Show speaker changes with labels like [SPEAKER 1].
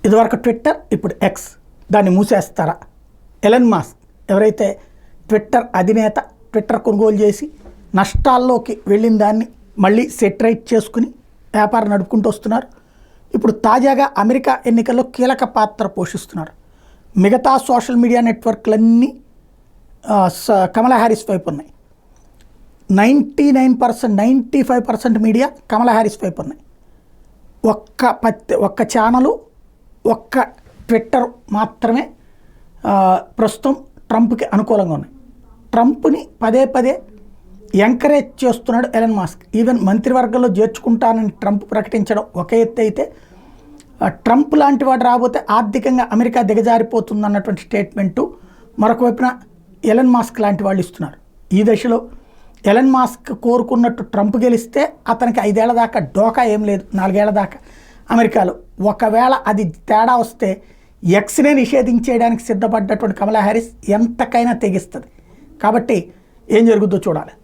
[SPEAKER 1] ఇదివరకు ట్విట్టర్, ఇప్పుడు ఎక్స్. దాన్ని మూసేస్తారా? ఎలన్ మాస్క్ ఎవరైతే ట్విట్టర్ అధినేత, ట్విట్టర్ కొనుగోలు చేసి నష్టాల్లోకి వెళ్ళిన దాన్ని మళ్ళీ సెటరైట్ చేసుకుని వ్యాపారం నడుపుకుంటూ వస్తున్నారు. ఇప్పుడు తాజాగా అమెరికా ఎన్నికల్లో కీలక పాత్ర పోషిస్తున్నారు. మిగతా సోషల్ మీడియా నెట్వర్క్లన్నీ కమలా హ్యారిస్ వైపు ఉన్నాయి. 99%, 95% మీడియా కమలా హ్యారిస్ వైపు ఉన్నాయి. ఒక్క ఛానలు, ఒక్క ట్విట్టర్ మాత్రమే ప్రస్తుతం ట్రంప్కి అనుకూలంగా ఉన్నాయి. ట్రంప్ని పదే పదే ఎంకరేజ్ చేస్తున్నాడు ఎలన్ మాస్క్. ఈవెన్ మంత్రివర్గంలో చేర్చుకుంటానని ట్రంప్ ప్రకటించడం ఒక ఎత్తు అయితే, ట్రంప్ లాంటి వాడు రాబోతే ఆర్థికంగా అమెరికా దిగజారిపోతుంది అన్నటువంటి స్టేట్మెంటు మరొక వైపున ఎలన్ మాస్క్ లాంటి వాళ్ళు ఇస్తున్నారు. ఈ దశలో ఎలన్ మాస్క్ కోరుకున్నట్టు ట్రంప్ గెలిస్తే అతనికి 5 ఏళ్ల దాకా డోకా ఏం లేదు, 4 ఏళ్ల దాకా అమెరికాలో. ఒకవేళ అది తేడా వస్తే ఎక్స్నే నిషేధించేయడానికి సిద్ధపడ్డటువంటి కమలా హ్యారిస్ ఎంతకైనా తెగిస్తుంది. కాబట్టి ఏం జరుగుతుందో చూడాలి.